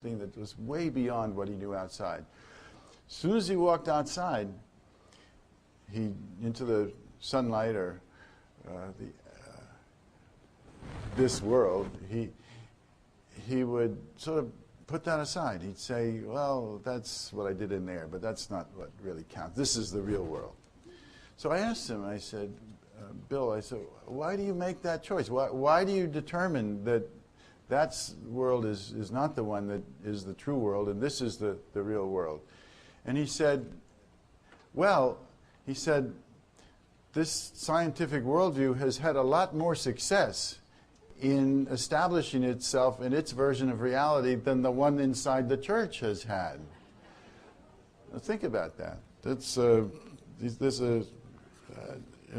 thing that was way beyond what he knew outside. As soon as he walked outside, into the sunlight or this world, he would sort of put that aside. He'd say, well, that's what I did in there, but that's not what really counts. This is the real world. So I asked him, I said, Bill, I said, why do you make that choice? Why do you determine that that world is not the one that is the true world and this is the real world? And he said, well, he said, this scientific worldview has had a lot more success in establishing itself in its version of reality than the one inside the church has had. Now think about that. That's you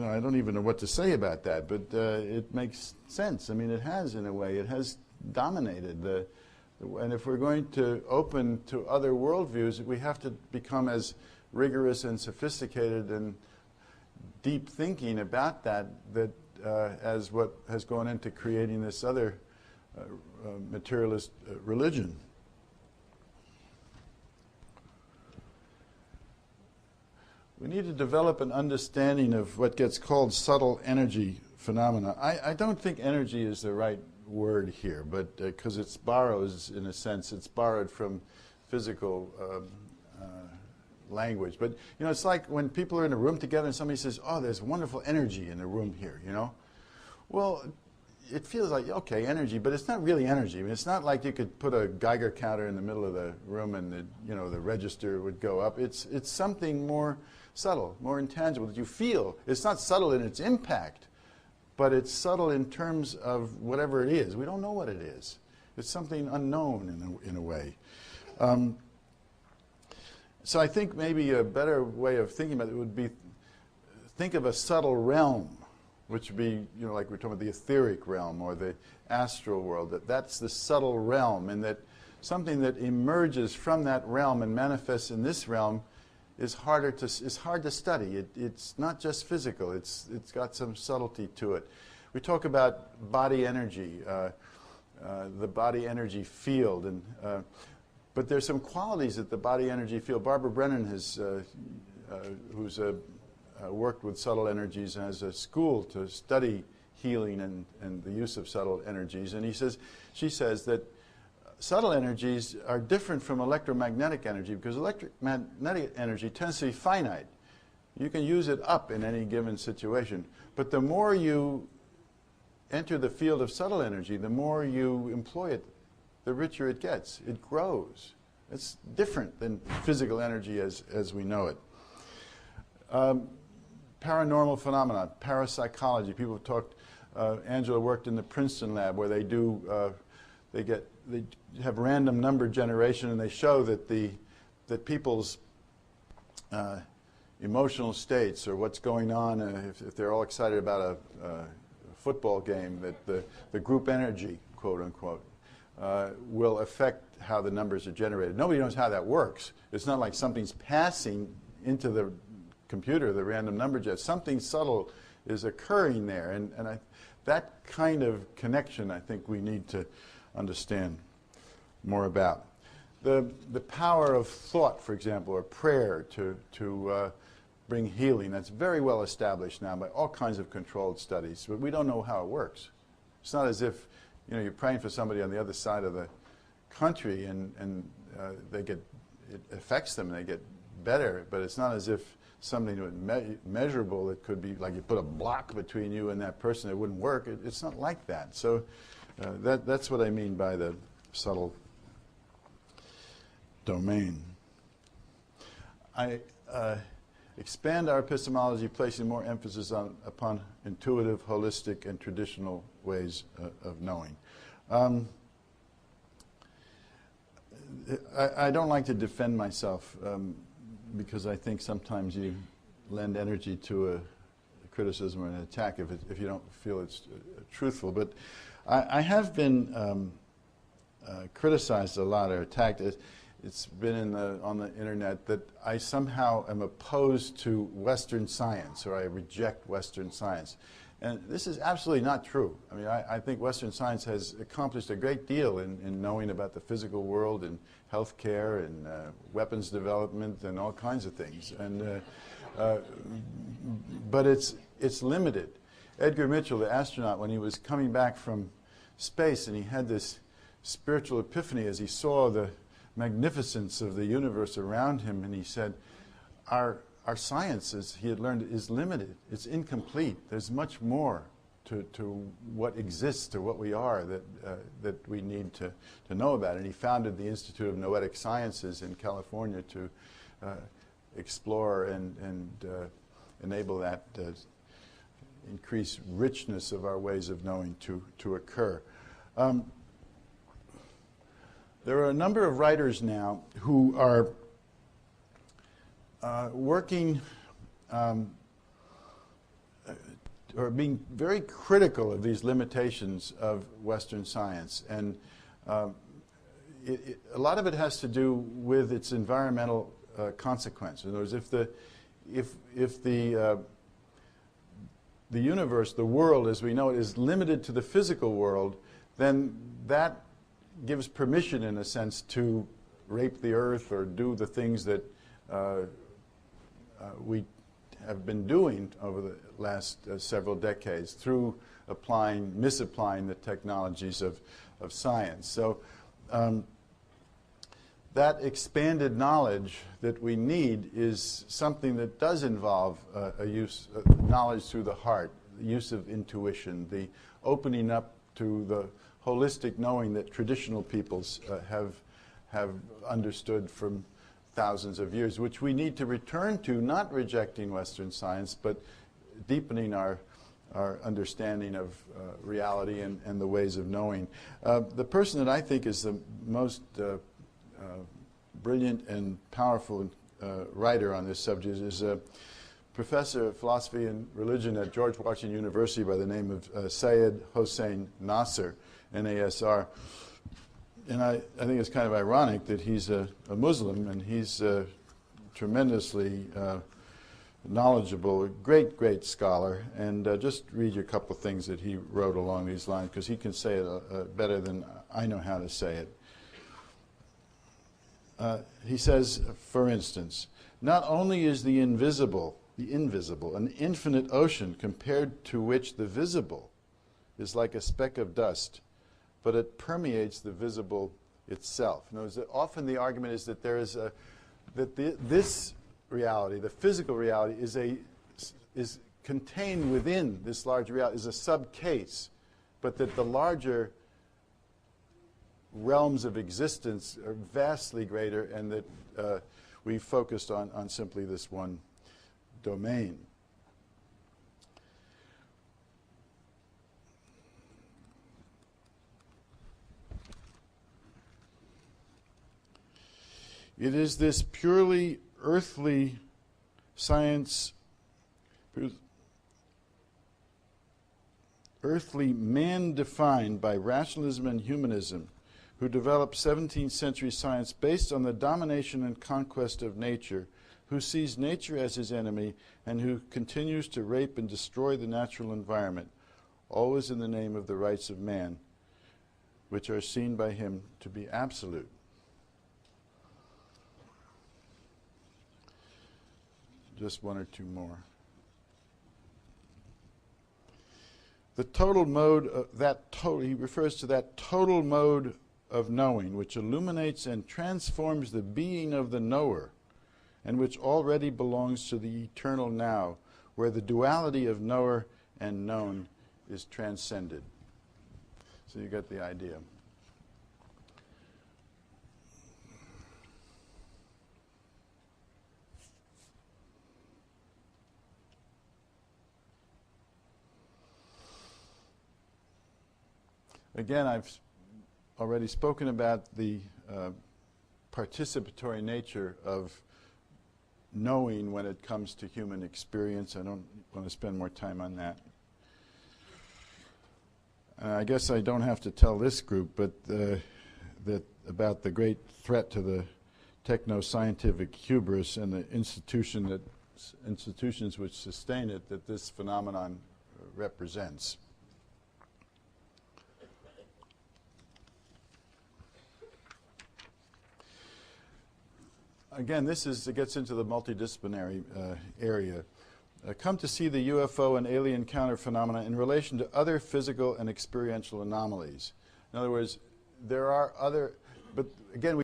know, I don't even know what to say about that, but it makes sense. I mean, it has, in a way. It has dominated and if we're going to open to other worldviews, we have to become as rigorous and sophisticated and deep thinking about that as what has gone into creating this other materialist religion. We need to develop an understanding of what gets called subtle energy phenomena. I don't think energy is the right word here, but because it's borrows, in a sense, it's borrowed from physical language. But, you know, it's like when people are in a room together and somebody says, oh, there's wonderful energy in the room here, you know. Well, it feels like, okay, energy, but it's not really energy. I mean, it's not like you could put a Geiger counter in the middle of the room and the register would go up. It's something more subtle, more intangible that you feel. It's not subtle in its impact, but it's subtle in terms of whatever it is. We don't know what it is. It's something unknown in a way. So I think maybe a better way of thinking about it would be think of a subtle realm, which would be, you know, like we're talking about the etheric realm or the astral world. That's the subtle realm, and that something that emerges from that realm and manifests in this realm is hard to study. It's not just physical. It's got some subtlety to it. We talk about body energy, the body energy field, and but there's some qualities that the body energy field. Barbara Brennan has, who's worked with subtle energies and has a school to study healing and the use of subtle energies, and she says that subtle energies are different from electromagnetic energy because electromagnetic energy tends to be finite. You can use it up in any given situation. But the more you enter the field of subtle energy, the more you employ it, the richer it gets. It grows. It's different than physical energy as we know it. Paranormal phenomena, parapsychology. People have talked, Angela worked in the Princeton lab where they do, they have random number generation, and they show that people's emotional states or what's going on, if they're all excited about a football game, that the group energy, quote unquote, will affect how the numbers are generated. Nobody knows how that works. It's not like something's passing into the computer, the random number jet. Something subtle is occurring there, and that kind of connection I think we need to understand more about. The power of thought, for example, or prayer to bring healing, that's very well established now by all kinds of controlled studies, but we don't know how it works. It's not as if, you know, you're praying for somebody on the other side of the country and it affects them and they get better, but it's not as if something measurable. It could be like you put a block between you and that person, it wouldn't work. It's not like that. So that's what I mean by the subtle domain. I expand our epistemology, placing more emphasis upon intuitive, holistic, and traditional ways of knowing. I don't like to defend myself because I think sometimes you lend energy to a criticism or an attack if you don't feel it's truthful. But I have been criticized a lot or attacked. It's been on the internet that I somehow am opposed to Western science, or I reject Western science. And this is absolutely not true. I mean, I think Western science has accomplished a great deal in knowing about the physical world and healthcare and weapons development and all kinds of things. And, but it's limited. Edgar Mitchell, the astronaut, when he was coming back from space and he had this spiritual epiphany as he saw the magnificence of the universe around him, and he said, our science, as he had learned, is limited. It's incomplete. There's much more to what exists, to what we are, that we need to know about. And he founded the Institute of Noetic Sciences in California to explore and enable that increased richness of our ways of knowing to occur. There are a number of writers now who are working or being very critical of these limitations of Western science. And a lot of it has to do with its environmental consequence. In other words, if the universe, the world as we know it, is limited to the physical world, then that gives permission, in a sense, to rape the earth or do the things that we have been doing over the last several decades through misapplying the technologies of science. So that expanded knowledge that we need is something that does involve a use of knowledge through the heart, the use of intuition, the opening up to the holistic knowing that traditional peoples have understood from thousands of years, which we need to return to, not rejecting Western science, but deepening our understanding of reality and the ways of knowing. The person that I think is the most brilliant and powerful writer on this subject is a professor of philosophy and religion at George Washington University by the name of Syed Hossein Nasr, N-A-S-R. And I think it's kind of ironic that he's a Muslim, and he's tremendously knowledgeable, a great scholar. And just read you a couple of things that he wrote along these lines, because he can say it better than I know how to say it. He says, for instance, not only is the invisible, an infinite ocean compared to which the visible is like a speck of dust, but it permeates the visible itself. In other words, often the argument is that this reality, the physical reality, is contained within this large reality, is a subcase, but that the larger realms of existence are vastly greater, and that we focused on simply this one domain. It is this purely earthly science, earthly man defined by rationalism and humanism, who developed 17th century science based on the domination and conquest of nature, who sees nature as his enemy, and who continues to rape and destroy the natural environment, always in the name of the rights of man, which are seen by him to be absolute. Just one or two more. The total mode, he refers to that total mode of knowing, which illuminates and transforms the being of the knower, and which already belongs to the eternal now, where the duality of knower and known is transcended. So you get the idea. Again, I've already spoken about the participatory nature of knowing when it comes to human experience. I don't want to spend more time on that. I guess I don't have to tell this group, but that about the great threat to the techno-scientific hubris and the institutions which sustain it, that this phenomenon represents. Again, it gets into the multidisciplinary area. Come to see the UFO and alien encounter phenomena in relation to other physical and experiential anomalies. In other words, there are other, but again,